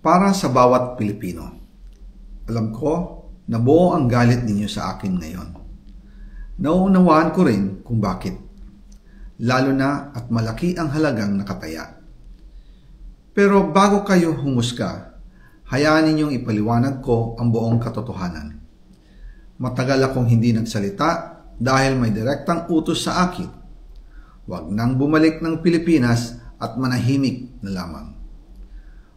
Para sa bawat Pilipino. Alam ko na buo ang galit ninyo sa akin ngayon. Nauunawaan ko rin kung bakit. Lalo na at malaki ang halagang nakataya. Pero bago kayo humusga, hayaan ninyong ipaliwanag ko ang buong katotohanan. Matagal akong hindi nagsalita dahil may direktang utos sa akin. Huwag nang bumalik ng Pilipinas at manahimik na lamang.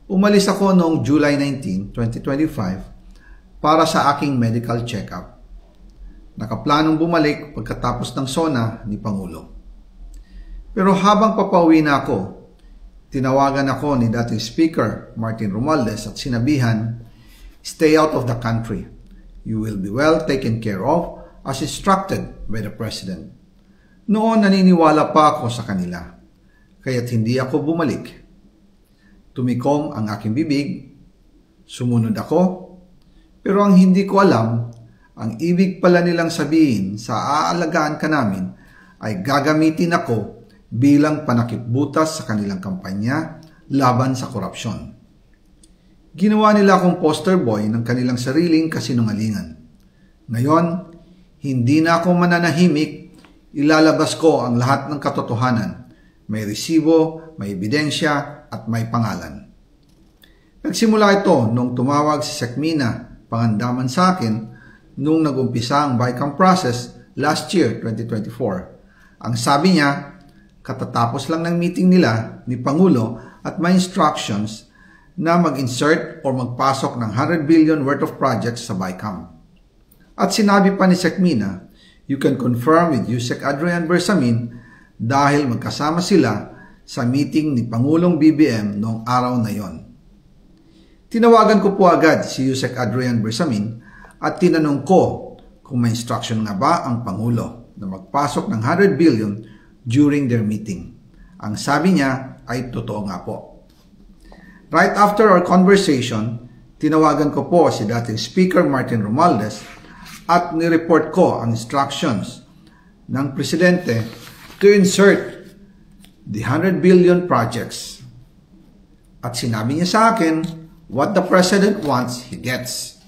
Umalis ako noong July 19, 2025 para sa aking medical check-up. Nakaplanong bumalik pagkatapos ng SONA ni Pangulo. Pero habang papauwi na ako, tinawagan ako ni dating Speaker Martin Romualdez at sinabihan, "Stay out of the country. You will be well taken care of as instructed by the President." Noon naniniwala pa ako sa kanila, kaya't hindi ako bumalik. Tumikom ang aking bibig, sumunod ako, pero ang hindi ko alam, ang ibig pala nilang sabihin sa aalagaan ka namin ay gagamitin ako bilang panakipbutas sa kanilang kampanya laban sa korupsyon. Ginawa nila akong poster boy ng kanilang sariling kasinungalingan. Ngayon, hindi na ako mananahimik, ilalabas ko ang lahat ng katotohanan. May resibo, may ebidensya, at may pangalan. Nagsimula ito nung tumawag si Sekmina Pangandaman sa akin nung nagumpisa ang BICAM process last year, 2024. Ang sabi niya, katatapos lang ng meeting nila ni Pangulo at may instructions na mag-insert or magpasok ng 100 billion worth of projects sa BICAM. At sinabi pa ni Sekmina, you can confirm with Yusek Adrian Bersamin dahil magkasama sila sa meeting ni Pangulong BBM noong araw na yon. Tinawagan ko po agad si Yusek Adrian Bersamin at tinanong ko kung may instruction nga ba ang Pangulo na magpasok ng 100 billion during their meeting. Ang sabi niya ay totoo nga po. Right after our conversation, tinawagan ko po si dating Speaker Martin Romualdez at nireport ko ang instructions ng Presidente to insert the 100 billion projects. At sinabi niya sa akin, what the President wants, he gets.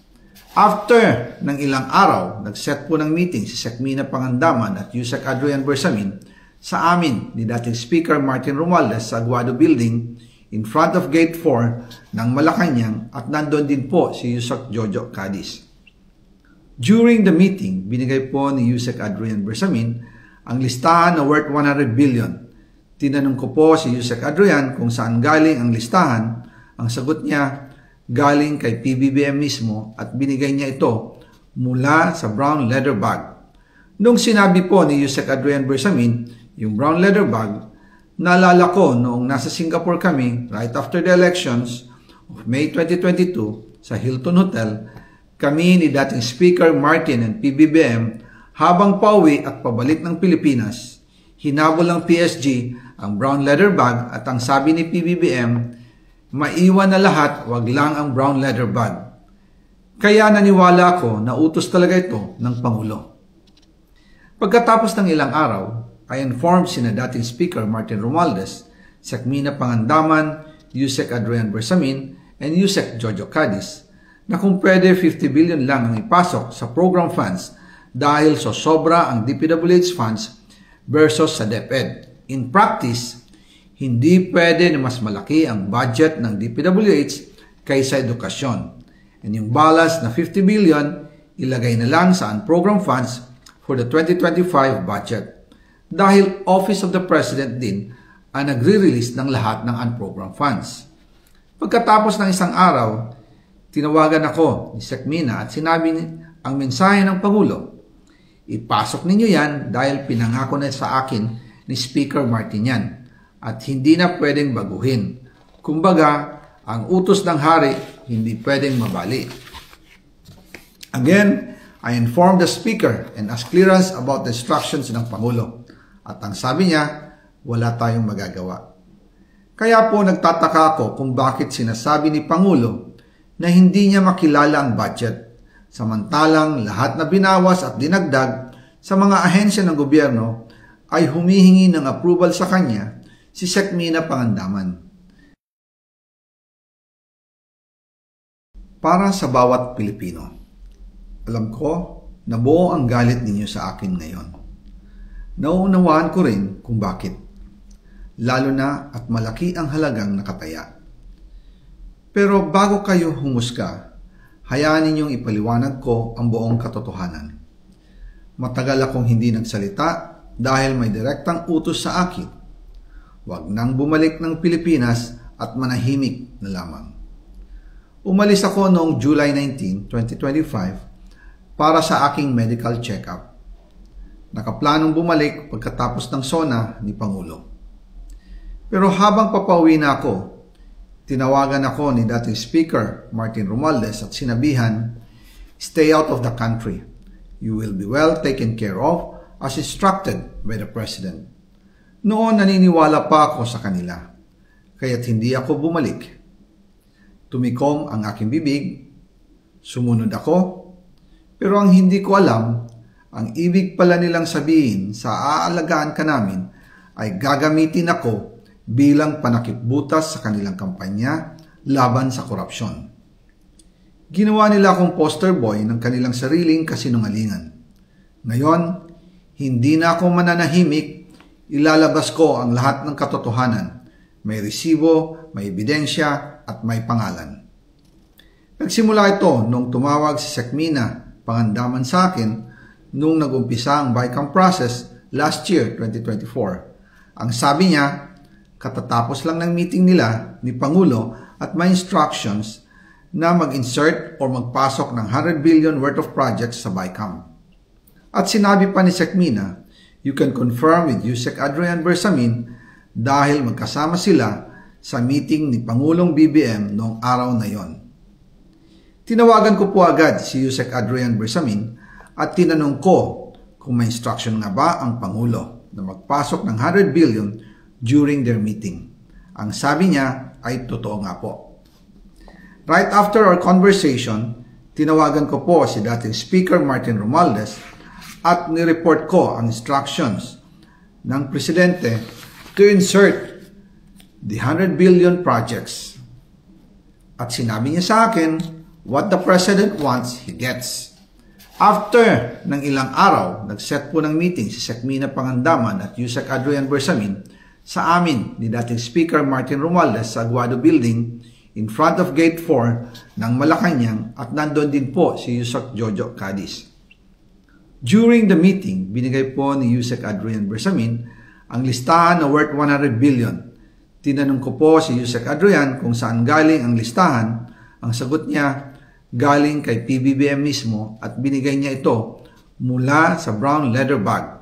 After ng ilang araw, nag-set po ng meeting si Sekmina Pangandaman at Yusek Adrian Bersamin sa amin ni dating Speaker Martin Romualdez sa Aguado Building in front of Gate 4 ng Malacanang at nandun din po si Yusek Jojo Cadiz. During the meeting, binigay po ni Yusek Adrian Bersamin ang listahan na worth 100 billion. Tinanong ko po si Yusek Adrian kung saan galing ang listahan. Ang sagot niya, galing kay PBBM mismo at binigay niya ito mula sa brown leather bag. Nung sinabi po ni Yusek Adrian Bersamin yung brown leather bag, naalala ko noong nasa Singapore kami right after the elections of May 2022 sa Hilton Hotel, kami ni dating Speaker Martin and PBBM habang pauwi at pabalik ng Pilipinas, hinabol ng PSG ang brown leather bag at ang sabi ni PBBM, maiwan na lahat, wag lang ang brown leather bag. Kaya naniwala ako na utos talaga ito ng Pangulo. Pagkatapos ng ilang araw, I informed sina dating Speaker Martin Romualdez, Sekmina Pangandaman, Yusek Adrian Bersamin, and Yusek Jojo Cadiz na kung pwede 50 billion lang ang ipasok sa program funds dahil sobra ang DPWH funds versus sa DepEd. In practice, hindi pwede na mas malaki ang budget ng DPWH kaysa edukasyon. And yung balance na 50 billion, ilagay na lang sa unprogram funds for the 2025 budget. Dahil Office of the President din ang nagre-release ng lahat ng unprogram funds. Pagkatapos ng isang araw, tinawagan ako ni Sekmina at sinabi ang mensahe ng Pangulo, ipasok ninyo yan dahil pinangako na sa akin ni Speaker Martin yan at hindi na pwedeng baguhin. Kumbaga, ang utos ng hari hindi pwedeng mabali. Again, I informed the Speaker and asked clearance about the instructions ng Pangulo. At ang sabi niya, wala tayong magagawa. Kaya po nagtataka ako kung bakit sinasabi ni Pangulo na hindi niya makilala ang budget, samantalang lahat na binawas at dinagdag sa mga ahensya ng gobyerno ay humihingi ng approval sa kanya si Sekmina Pangandaman. Para sa bawat Pilipino, alam ko na buo ang galit ninyo sa akin ngayon. Nauunawaan ko rin kung bakit, lalo na at malaki ang halagang nakataya. Pero bago kayo humusga, hayaan ninyong ipaliwanag ko ang buong katotohanan. Matagal akong hindi nagsalita dahil may direktang utos sa akin. Huwag nang bumalik ng Pilipinas at manahimik na lamang. Umalis ako noong July 19, 2025 para sa aking medical check-up. Nakaplanong bumalik pagkatapos ng SONA ni Pangulo. Pero habang papauwi na ako, tinawagan ako ni dating Speaker Martin Romualdez at sinabihan, "Stay out of the country. You will be well taken care of as instructed by the President." Noon naniniwala pa ako sa kanila, kaya't hindi ako bumalik. Tumikom ang aking bibig, sumunod ako, pero ang hindi ko alam, ang ibig pala nilang sabihin sa aalagaan ka namin ay gagamitin ako bilang panakipbutas sa kanilang kampanya laban sa korupsyon. Ginawa nila akong poster boy ng kanilang sariling kasinungalingan. Ngayon, hindi na ako mananahimik, ilalabas ko ang lahat ng katotohanan. May resibo, may ebidensya, at may pangalan. Nagsimula ito nung tumawag si Sekmina Pangandaman sa akin nung nag-umpisa ang BICAM process last year, 2024. Ang sabi niya, katatapos lang ng meeting nila ni Pangulo at may instructions na mag-insert o magpasok ng 100 billion worth of projects sa BICAM. At sinabi pa ni Sekmina, you can confirm with Yusek Adrian Bersamin dahil magkasama sila sa meeting ni Pangulong BBM noong araw na yon. Tinawagan ko po agad si Yusek Adrian Bersamin at tinanong ko kung may instruction nga ba ang Pangulo na magpasok ng 100 billion during their meeting. Ang sabi niya ay totoo nga po. Right after our conversation, tinawagan ko po si dating Speaker Martin Romualdez at nireport ko ang instructions ng Presidente to insert the 100 billion projects. At sinabi niya sa akin, what the President wants, he gets. After ng ilang araw, nag-set po ng meeting si Sekmina Pangandaman at Yusek Adrian Bersamin sa amin ni dating Speaker Martin Romualdez sa Aguado Building in front of Gate 4 ng Malacanang at nandun din po si Yusek Jojo Cadiz. During the meeting, binigay po ni Yusek Adrian Bersamin ang listahan na worth 100 billion. Tinanong ko po si Yusek Adrian kung saan galing ang listahan. Ang sagot niya, galing kay PBBM mismo at binigay niya ito mula sa brown leather bag.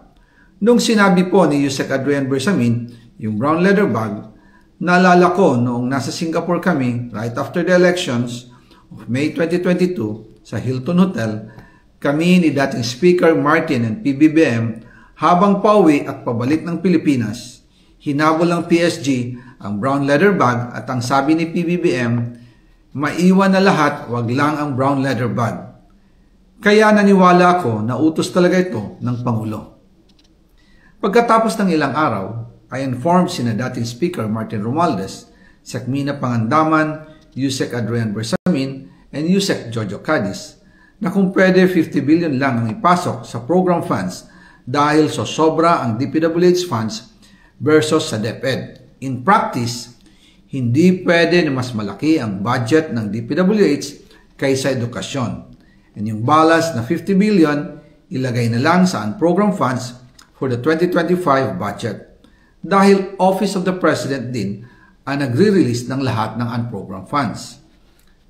Nung sinabi po ni Yusek Adrian Bersamin yung brown leather bag, naalala ko noong nasa Singapore kami right after the elections of May 2022 sa Hilton Hotel, kami ni dating Speaker Martin and PBBM habang pauwi at pabalik ng Pilipinas, hinabol ng PSG ang brown leather bag at ang sabi ni PBBM, maiwan na lahat, wag lang ang brown leather bag. Kaya naniwala ako na utos talaga ito ng Pangulo. Pagkatapos ng ilang araw, I informed sina dating Speaker Martin Romualdez, Sekmina Pangandaman, Yusek Adrian Bersamin, and Yusek Jojo Cadiz na kung pwede 50 billion lang ang ipasok sa program funds dahil so sobra ang DPWH funds versus sa DepEd. In practice, hindi pwede na mas malaki ang budget ng DPWH kaysa edukasyon. And yung balance na 50 billion, ilagay na lang sa unprogrammed funds for the 2025 budget. Dahil Office of the President din ang nagre-release ng lahat ng unprogrammed funds.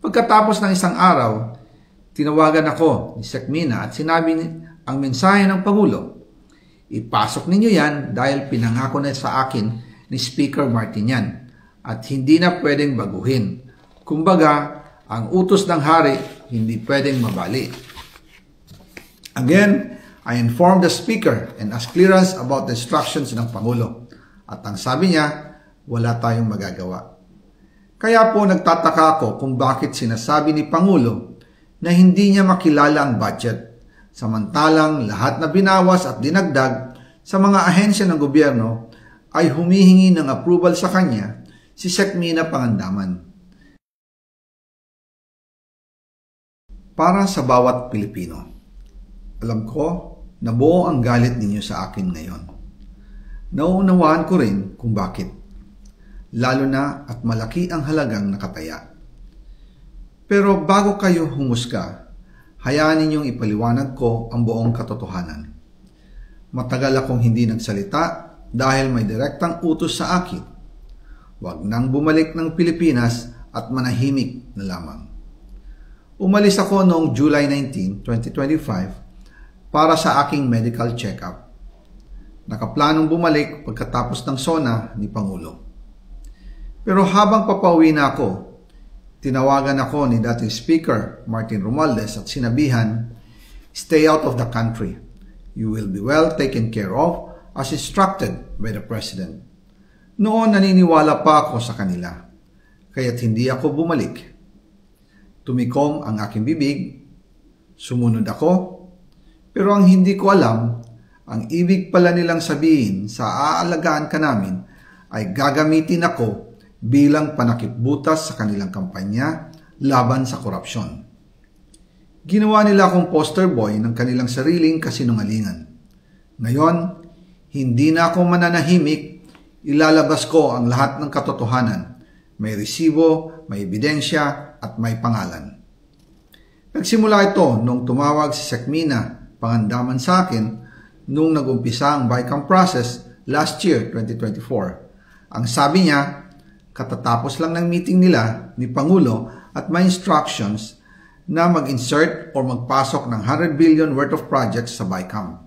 Pagkatapos ng isang araw, tinawagan ako ni Sekmina at sinabi ang mensahe ng Pangulo, ipasok ninyo yan dahil pinangako na sa akin ni Speaker Martin yan at hindi na pwedeng baguhin. Kumbaga, ang utos ng hari hindi pwedeng mabali. Again, I informed the Speaker and asked clearance about the instructions ng Pangulo. At ang sabi niya, wala tayong magagawa. Kaya po nagtataka ako kung bakit sinasabi ni Pangulo na hindi niya makilala ang budget, samantalang lahat na binawas at dinagdag sa mga ahensya ng gobyerno ay humihingi ng approval sa kanya si Sekmina Pangandaman. Para sa bawat Pilipino, alam ko na buo ang galit ninyo sa akin ngayon. Nauunawaan ko rin kung bakit, lalo na at malaki ang halagang nakataya. Pero bago kayo humusga, hayaan ninyong ipaliwanag ko ang buong katotohanan. Matagal akong hindi nagsalita dahil may direktang utos sa akin. Huwag nang bumalik ng Pilipinas at manahimik na lamang. Umalis ako noong July 19, 2025 para sa aking medical check-up. Nakaplanong bumalik pagkatapos ng SONA ni Pangulo. Pero habang papauwi na ako, tinawagan ako ni dating Speaker Martin Romualdez at sinabihan, "Stay out of the country. You will be well taken care of as instructed by the President." Noon naniniwala pa ako sa kanila, kaya't hindi ako bumalik. Tumikom ang aking bibig, sumunod ako, pero ang hindi ko alam, ang ibig pala nilang sabihin sa aalagaan ka namin ay gagamitin ako bilang panakipbutas sa kanilang kampanya laban sa korupsyon. Ginawa nila akong poster boy ng kanilang sariling kasinungalingan. Ngayon, hindi na ako mananahimik, ilalabas ko ang lahat ng katotohanan. May resibo, may ebidensya, at may pangalan. Nagsimula ito nung tumawag si Sekmina Pangandaman sa akin nung nag-umpisa ang BICAM process last year, 2024. Ang sabi niya, katatapos lang ng meeting nila ni Pangulo at may instructions na mag-insert or magpasok ng 100 billion worth of projects sa BICAM.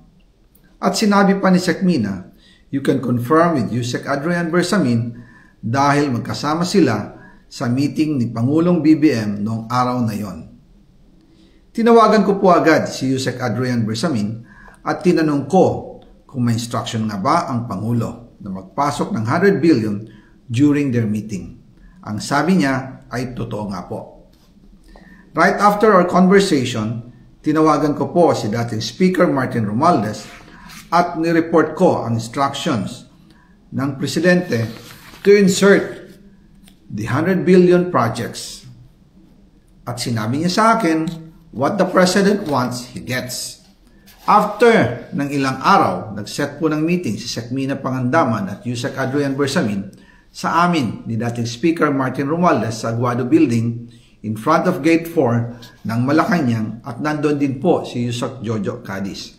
At sinabi pa ni Sekmina, you can confirm with Yusek Adrian Bersamin dahil magkasama sila sa meeting ni Pangulong BBM noong araw na yon. Tinawagan ko po agad si Yusek Adrian Bersamin at tinanong ko kung may instruction nga ba ang Pangulo na magpasok ng 100 billion during their meeting. Ang sabi niya ay totoo nga po. Right after our conversation, tinawagan ko po si dating Speaker Martin Romualdez at nireport ko ang instructions ng Presidente to insert the 100 billion projects. At sinabi niya sa akin, what the President wants, he gets. After ng ilang araw, nag-set po ng meeting si Sekmina Pangandaman at Yusek Adrian Bersamin sa amin ni dating Speaker Martin Romualdez sa Aguado Building in front of Gate 4 ng Malacanang at nandun din po si Yusek Jojo Cadiz.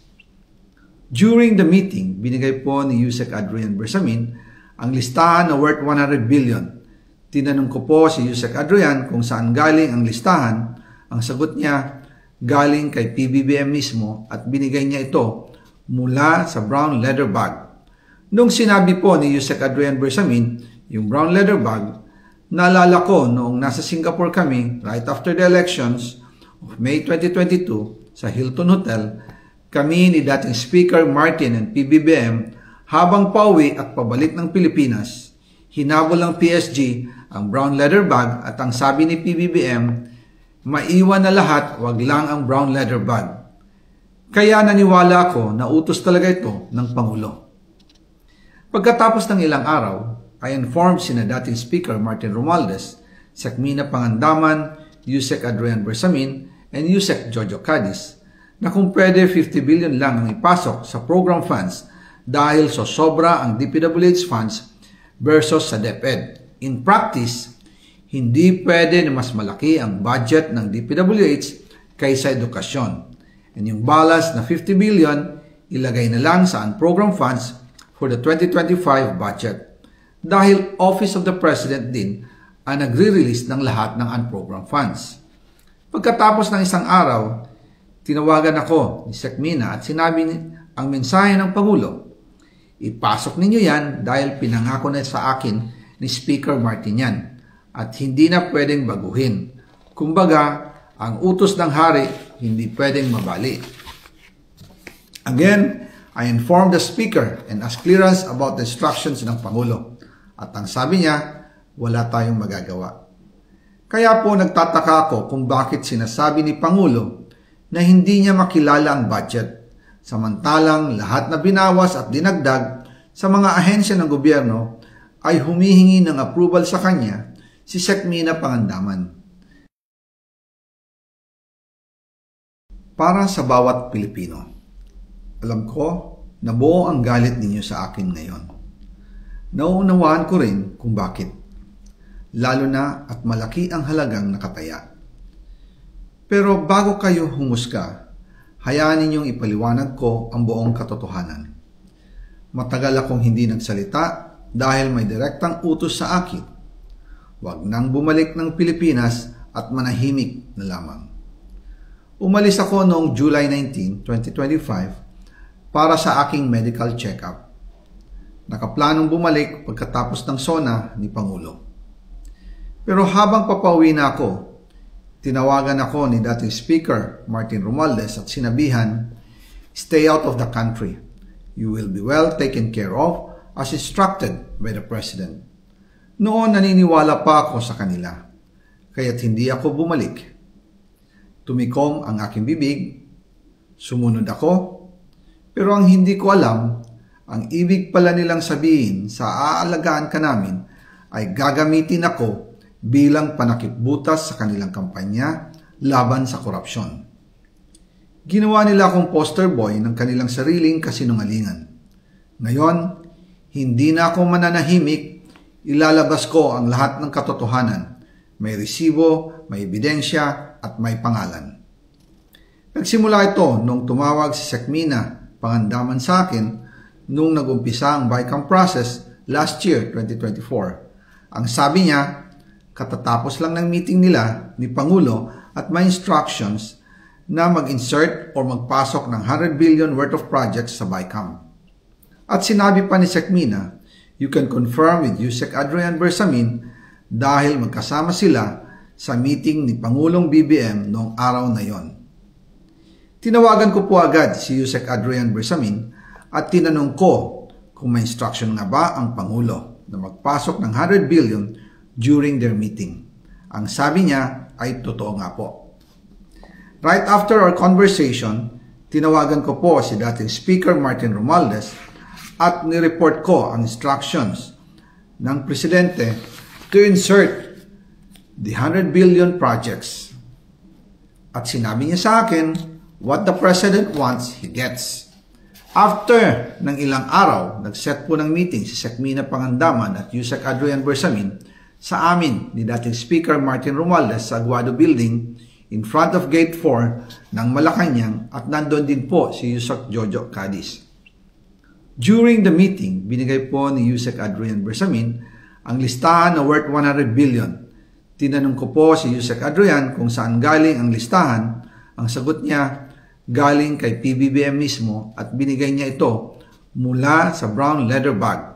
During the meeting, binigay po ni Yusek Adrian Bersamin ang listahan na worth 100 billion. Tinanong ko po si Yusek Adrian kung saan galing ang listahan. Ang sagot niya, galing kay PBBM mismo at binigay niya ito mula sa brown leather bag. Nung sinabi po ni Yusek Adrian Bersamin yung brown leather bag, naalala ko noong nasa Singapore kami right after the elections of May 2022 sa Hilton Hotel, kami ni dating Speaker Martin and PBBM habang pauwi at pabalik ng Pilipinas, hinabol ng PSG ang brown leather bag at ang sabi ni PBBM, maiwan na lahat, wag lang ang brown leather bag. Kaya naniwala ako na utos talaga ito ng Pangulo. Pagkatapos ng ilang araw, I informed sina dating Speaker Martin Romualdez, Sekmina Pangandaman, Yusek Adrian Bersamin, and Yusek Jojo Cadiz na kung pwede 50 billion lang ang ipasok sa program funds dahil sobra ang DPWH funds versus sa DepEd. In practice, hindi pwede na mas malaki ang budget ng DPWH kaysa edukasyon. And yung balance na 50 billion, ilagay na lang sa unprogram funds for the 2025 budget. Dahil Office of the President din ang nagre-release ng lahat ng unprogram funds. Pagkatapos ng isang araw, tinawagan ako ni Sekmina at sinabi ang mensahe ng Pangulo, ipasok ninyo yan dahil pinangako na sa akin ni Speaker Martin yan at hindi na pwedeng baguhin. Kumbaga, ang utos ng hari hindi pwedeng mabali. Again, I informed the Speaker and asked clearance about the instructions ng Pangulo. At ang sabi niya, wala tayong magagawa. Kaya po nagtataka ako kung bakit sinasabi ni Pangulo na hindi niya makilala ang budget. Samantalang lahat na binawas at dinagdag sa mga ahensya ng gobyerno ay humihingi ng approval sa kanya si Sekmina Pangandaman. Para sa bawat Pilipino, alam ko na buo ang galit ninyo sa akin ngayon. Nauunawaan ko rin kung bakit, lalo na at malaki ang halagang nakataya. Pero bago kayo humusga, hayaan ninyong ipaliwanag ko ang buong katotohanan. Matagal akong hindi nagsalita dahil may direktang utos sa akin. Huwag nang bumalik ng Pilipinas at manahimik na lamang. Umalis ako noong July 19, 2025 para sa aking medical check-up. Nakaplanong bumalik pagkatapos ng SONA ni Pangulo. Pero habang papauwi na ako, tinawagan ako ni dating Speaker Martin Romualdez at sinabihan, "Stay out of the country. You will be well taken care of as instructed by the President." Noon naniniwala pa ako sa kanila, kaya't hindi ako bumalik. Tumikom ang aking bibig, sumunod ako, pero ang hindi ko alam, ang ibig pala nilang sabihin sa aalagaan ka namin ay gagamitin ako bilang panakipbutas sa kanilang kampanya laban sa korupsyon. Ginawa nila akong poster boy ng kanilang sariling kasinungalingan. Ngayon, hindi na ako mananahimik, ilalabas ko ang lahat ng katotohanan. May resibo, may ebidensya, at may pangalan. Nagsimula ito nung tumawag si Sekmina Pangandaman sa akin nung nagumpisa ang BICAM process last year, 2024. Ang sabi niya, katatapos lang ng meeting nila ni Pangulo at may instructions na mag-insert o magpasok ng 100 billion worth of projects sa BICAM. At sinabi pa ni Sekmina, you can confirm with Yusek Adrian Bersamin dahil magkasama sila sa meeting ni Pangulong BBM noong araw na yon. Tinawagan ko po agad si Yusek Adrian Bersamin at tinanong ko kung may instruction nga ba ang Pangulo na magpasok ng 100 billion during their meeting. Ang sabi niya ay totoo nga po. Right after our conversation, tinawagan ko po si dating Speaker Martin Romualdez at nireport ko ang instructions ng Presidente to insert the 100 billion projects. At sinabi niya sa akin, what the President wants, he gets. After ng ilang araw, nag-set po ng meeting si Sekmina Pangandaman at Yusek Adrian Bersamin sa amin ni dating Speaker Martin Romualdez sa Aguado Building in front of Gate 4 ng Malacanang at nandun din po si Yusek Jojo Cadiz. During the meeting, binigay po ni Yusek Adrian Bersamin ang listahan na worth 100 billion. Tinanong ko po si Yusek Adrian kung saan galing ang listahan. Ang sagot niya, galing kay PBBM mismo at binigay niya ito mula sa brown leather bag.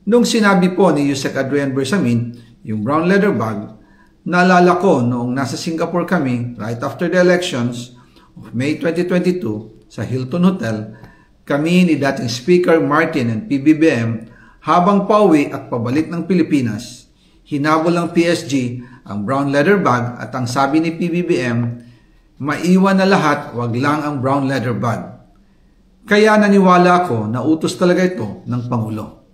Nung sinabi po ni Yusek Adrian Bersamin yung brown leather bag, naalala ko noong nasa Singapore kami right after the elections of May 2022 sa Hilton Hotel, kami ni dating Speaker Martin and PBBM habang pauwi at pabalik ng Pilipinas, hinabol ng PSG ang brown leather bag at ang sabi ni PBBM, maiwan na lahat, wag lang ang brown leather bag. Kaya naniwala ako na utos talaga ito ng Pangulo.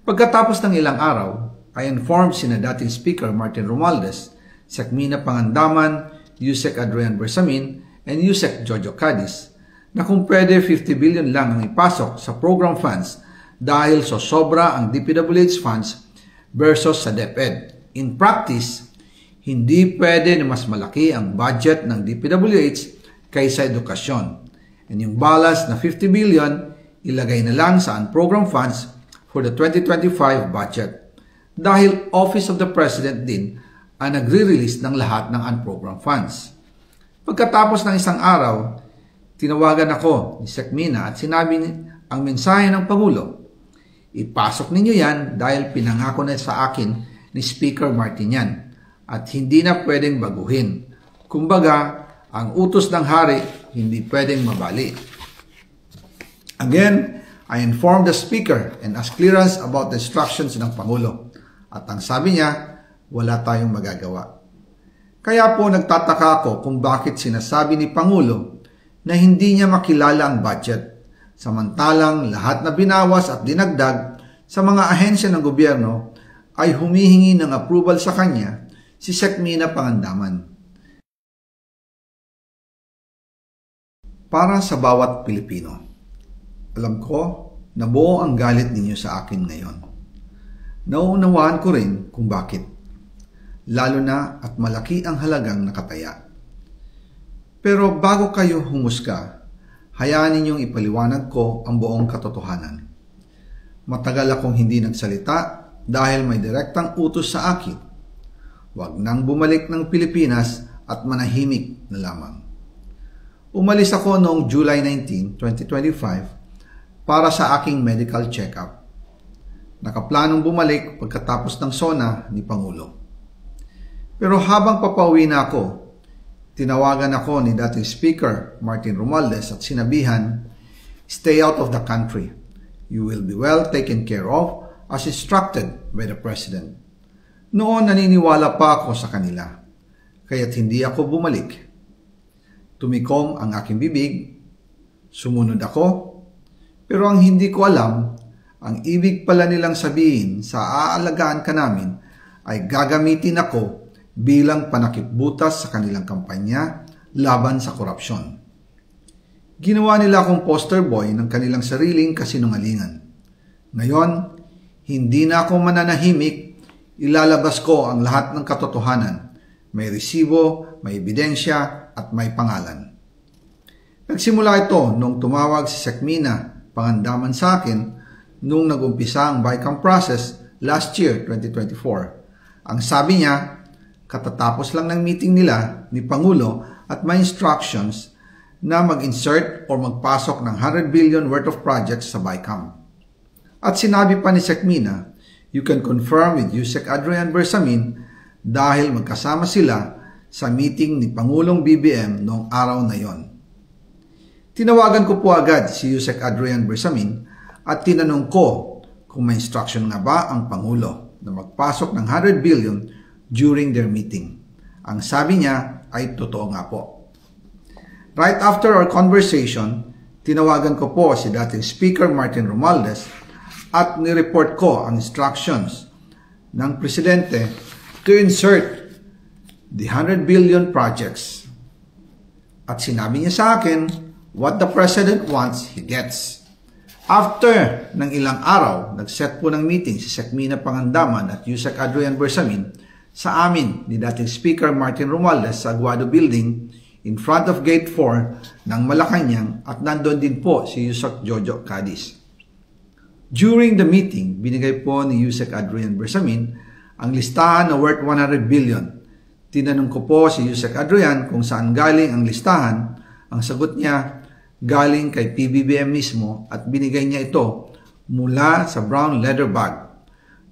Pagkatapos ng ilang araw, I informed sina dating Speaker Martin Romualdez, Sekmina Pangandaman, Yusek Adrian Bersamin, and Yusek Jojo Cadiz na kung pwede 50 billion lang ang ipasok sa program funds dahil so sobra ang DPWH funds versus sa DepEd. In practice, hindi pwede na mas malaki ang budget ng DPWH kaysa edukasyon. And yung balance na 50 billion, ilagay na lang sa unprogram funds for the 2025 budget. Dahil Office of the President din ang nagre-release ng lahat ng unprogram funds. Pagkatapos ng isang araw, tinawagan ako ni Sekmina at sinabi ang mensahe ng Pangulo. Ipasok ninyo yan dahil pinangako na sa akin ni Speaker Martin yan at hindi na pwedeng baguhin. Kumbaga, ang utos ng hari hindi pwedeng mabali. Again, I informed the Speaker and asked clearance about the instructions ng Pangulo. At ang sabi niya, wala tayong magagawa. Kaya po nagtataka ako kung bakit sinasabi ni Pangulo na hindi niya makilala ang budget. Samantalang lahat na binawas at dinagdag sa mga ahensya ng gobyerno ay humihingi ng approval sa kanya si Sekmina Pangandaman. Para sa bawat Pilipino, alam ko na buo ang galit ninyo sa akin ngayon. Nauunawaan ko rin kung bakit, lalo na at malaki ang halagang nakataya. Pero bago kayo humusga, hayaan ninyong ipaliwanag ko ang buong katotohanan. Matagal akong hindi nagsalita dahil may direktang utos sa akin. Huwag nang bumalik ng Pilipinas at manahimik na lamang. Umalis ako noong July 19, 2025 para sa aking medical check-up. Nakaplanong bumalik pagkatapos ng SONA ni Pangulo. Pero habang papauwi na ako, tinawagan ako ni dating Speaker Martin Romualdez at sinabihan, "Stay out of the country. You will be well taken care of as instructed by the President." Noon naniniwala pa ako sa kanila, kaya't hindi ako bumalik. Tumikom ang aking bibig, sumunod ako, pero ang hindi ko alam, ang ibig pala nilang sabihin sa aalagaan ka namin ay gagamitin ako bilang panakipbutas sa kanilang kampanya laban sa korupsyon. Ginawa nila akong poster boy ng kanilang sariling kasinungalingan. Ngayon, hindi na ako mananahimik, ilalabas ko ang lahat ng katotohanan. May resibo, may ebidensya, at may pangalan. Nagsimula ito nung tumawag si Sekmina Pangandaman sa akin nung nag-umpisa ang BICAM process last year, 2024. Ang sabi niya, katatapos lang ng meeting nila ni Pangulo at may instructions na mag-insert o magpasok ng 100 billion worth of projects sa BICAM. At sinabi pa ni Sekmina, you can confirm with Yusek Adrian Bersamin dahil magkasama sila sa meeting ni Pangulong BBM noong araw na yon. Tinawagan ko po agad si Yusek Adrian Bersamin at tinanong ko kung may instruction nga ba ang Pangulo na magpasok ng 100 billion during their meeting. Ang sabi niya ay totoo nga po. Right after our conversation, tinawagan ko po si dating Speaker Martin Romualdez at nireport ko ang instructions ng Presidente to insert the 100 billion projects. At sinabi niya sa akin, what the President wants, he gets. After ng ilang araw, nag-set po ng meeting si Sekmina Pangandaman at Yusek Adrian Bersamin sa amin ni dating Speaker Martin Romualdez sa Aguado Building in front of Gate 4 ng Malacanang at nandun din po si Yusek Jojo Cadiz. During the meeting, binigay po ni Yusek Adrian Bersamin ang listahan na worth 100 billion. Tinanong ko po si Yusek Adrian kung saan galing ang listahan. Ang sagot niya, galing kay PBBM mismo at binigay niya ito mula sa brown leather bag.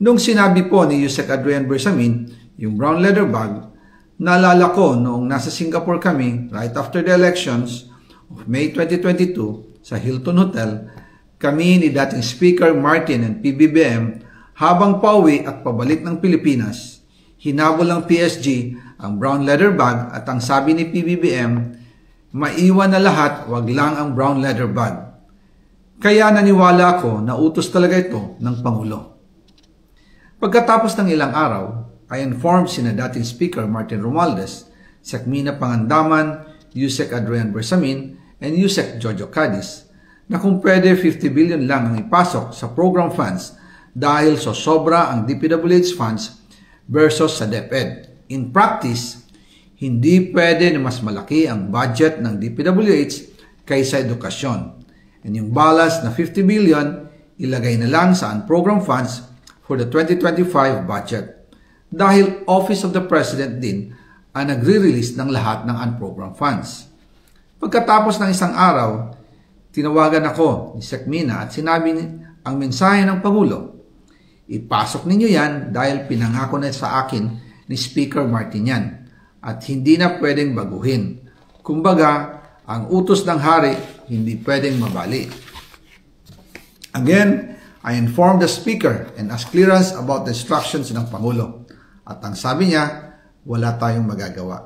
Nung sinabi po ni Yusek Adrian Bersamin yung brown leather bag, naalala ko noong nasa Singapore kami right after the elections of May 2022 sa Hilton Hotel, kami ni dating Speaker Martin and PBBM habang pauwi at pabalik ng Pilipinas, hinabol ng PSG ang brown leather bag at ang sabi ni PBBM, maiwan na lahat, wag lang ang brown leather bag. Kaya naniwala ako na utos talaga ito ng Pangulo. Pagkatapos ng ilang araw, I informed sina dating Speaker Martin Romualdez, Sekmina Pangandaman, Yusek Adrian Bersamin, and Yusek Jojo Cadiz na kung pwede 50 billion lang ang ipasok sa program funds dahil so sobra ang DPWH funds versus sa DepEd. In practice, hindi pwede na mas malaki ang budget ng DPWH kaysa edukasyon. And yung balance na 50 billion, ilagay na lang sa unprogrammed funds for the 2025 budget. Dahil Office of the President din ang nagre-release ng lahat ng unprogrammed funds. Pagkatapos ng isang araw, tinawagan ako ni Sekmina at sinabi ang mensahe ng Pangulo, ipasok ninyo yan dahil pinangako na sa akin ni Speaker Martin yan at hindi na pwedeng baguhin. Kumbaga, ang utos ng hari hindi pwedeng mabali. Again, I informed the Speaker and asked clearance about the instructions ng Pangulo. At ang sabi niya, wala tayong magagawa.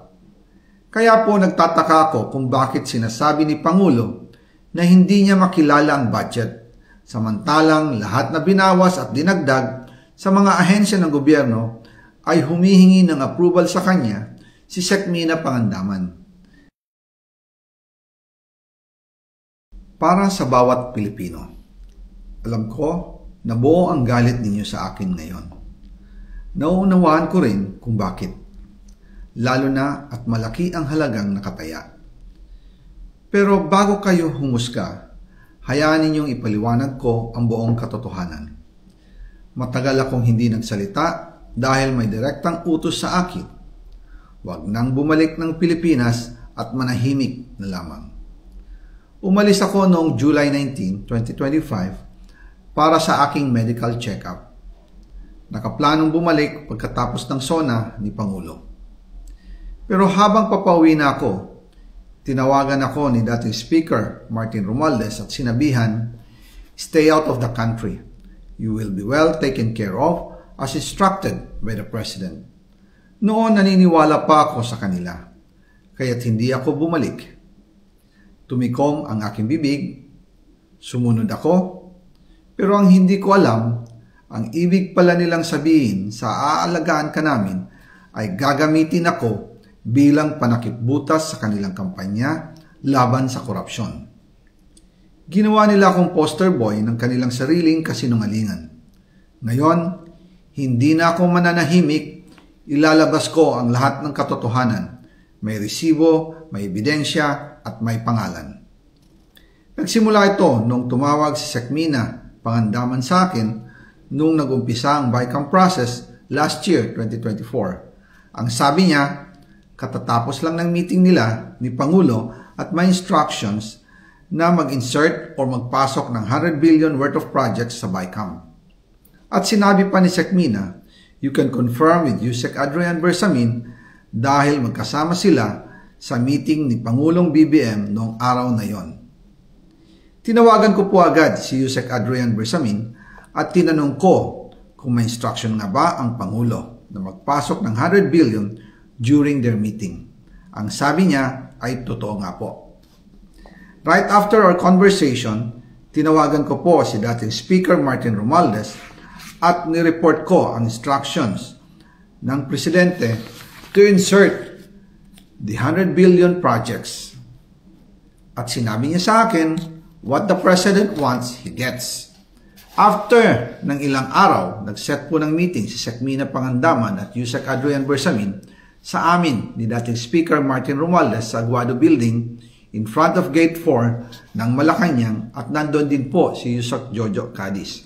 Kaya po nagtataka ako kung bakit sinasabi ni Pangulo na hindi niya makilala ang budget, samantalang lahat na binawas at dinagdag sa mga ahensya ng gobyerno ay humihingi ng approval sa kanya si Sekmina Pangandaman. Para sa bawat Pilipino, alam ko na buo ang galit ninyo sa akin ngayon. Nauunawaan ko rin kung bakit, lalo na at malaki ang halagang nakataya. Pero bago kayo humusga, hayaan ninyong ipaliwanag ko ang buong katotohanan. Matagal akong hindi nagsalita dahil may direktang utos sa akin. Huwag nang bumalik ng Pilipinas at manahimik na lamang. Umalis ako noong July 19, 2025 para sa aking medical check-up. Nakaplanong bumalik pagkatapos ng SONA ni Pangulo. Pero habang papauwi na ako, tinawagan ako ni dating Speaker Martin Romualdez at sinabihan, "Stay out of the country. You will be well taken care of as instructed by the President." Noon naniniwala pa ako sa kanila, kaya't hindi ako bumalik. Tumikom ang aking bibig, sumunod ako, pero ang hindi ko alam, ang ibig pala nilang sabihin sa aalagaan ka namin ay gagamitin ako bilang panakipbutas sa kanilang kampanya laban sa korupsyon. Ginawa nila akong poster boy ng kanilang sariling kasinungalingan. Ngayon, hindi na ako mananahimik, ilalabas ko ang lahat ng katotohanan. May resibo, may ebidensya, at may pangalan. Nagsimula ito nung tumawag si Sekmina Pangandaman sa akin nung nag-umpisa ang BICAM process last year, 2024. Ang sabi niya, katatapos lang ng meeting nila ni Pangulo at may instructions na mag-insert or magpasok ng 100 billion worth of projects sa BICAM. At sinabi pa ni Sekmina, you can confirm with Yusek Adrian Bersamin dahil magkasama sila sa meeting ni Pangulong BBM noong araw na yon. Tinawagan ko po agad si Yusek Adrian Bersamin at tinanong ko kung may instruction nga ba ang Pangulo na magpasok ng 100 billion during their meeting. Ang sabi niya ay totoo nga po. Right after our conversation, tinawagan ko po si dating Speaker Martin Romualdez at nireport ko ang instructions ng Presidente to insert the 100 billion projects. At sinabi niya sa akin, what the President wants, he gets. After ng ilang araw, nag-set po ng meeting si Sekmina Pangandaman at Yusek Adrian Bersamin sa amin ni dating Speaker Martin Romualdez sa Aguado Building in front of Gate 4 ng Malacanang at nandun din po si Yusek Jojo Cadiz.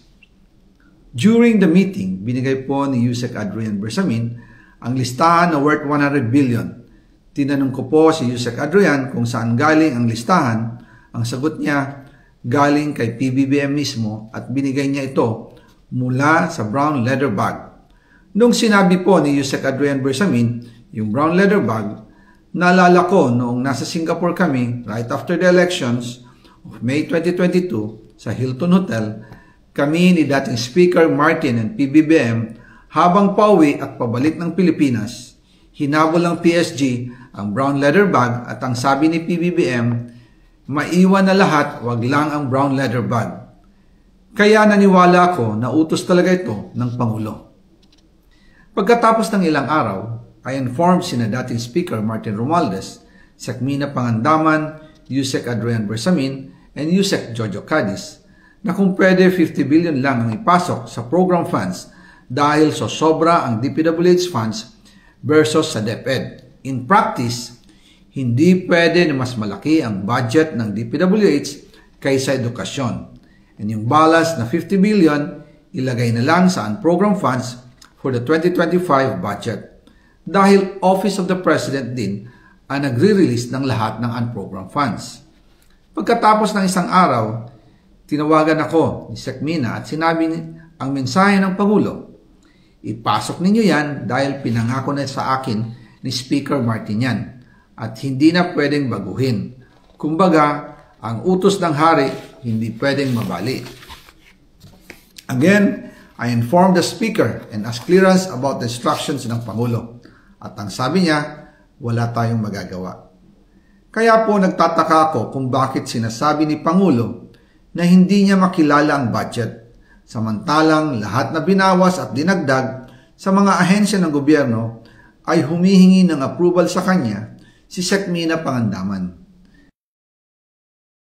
During the meeting, binigay po ni Yusek Adrian Bersamin ang listahan na worth 100 billion. Tinanong ko po si Yusek Adrian kung saan galing ang listahan. Ang sagot niya, galing kay PBBM mismo at binigay niya ito mula sa brown leather bag. Nung sinabi po ni Yusek Adrian Bersamin yung brown leather bag, naalala ko noong nasa Singapore kami right after the elections of May 2022 sa Hilton Hotel, kami ni dating Speaker Martin and PBBM habang pauwi at pabalik ng Pilipinas, hinabol ng PSG ang brown leather bag at ang sabi ni PBBM, maiwan na lahat, wag lang ang brown leather bag. Kaya naniwala ako na utos talaga ito ng Pangulo. Pagkatapos ng ilang araw, I informed sina dating Speaker Martin Romualdez, Sekmina Pangandaman, Yusek Adrian Bersamin, and Yusek Jojo Cadiz na kung pwede 50 billion lang ang ipasok sa program funds dahil sobra ang DPWH funds versus sa DepEd. In practice, hindi pwede na mas malaki ang budget ng DPWH kaysa edukasyon. And yung balance na 50 billion, ilagay na lang sa unprogram funds for the 2025 budget. Dahil Office of the President din ang nagre-release ng lahat ng unprogram funds. Pagkatapos ng isang araw, tinawagan ako ni Sekmina at sinabi ang mensahe ng Pangulo, ipasok ninyo yan dahil pinangako na sa akin ni Speaker Martin yan at hindi na pwedeng baguhin. Kumbaga, ang utos ng hari hindi pwedeng mabali. Again, I informed the Speaker and asked clearance about the instructions ng Pangulo. At ang sabi niya, wala tayong magagawa. Kaya po nagtataka ako kung bakit sinasabi ni Pangulo na hindi niya makilala ang budget, samantalang lahat na binawas at dinagdag sa mga ahensya ng gobyerno ay humihingi ng approval sa kanya si Sekmina Pangandaman.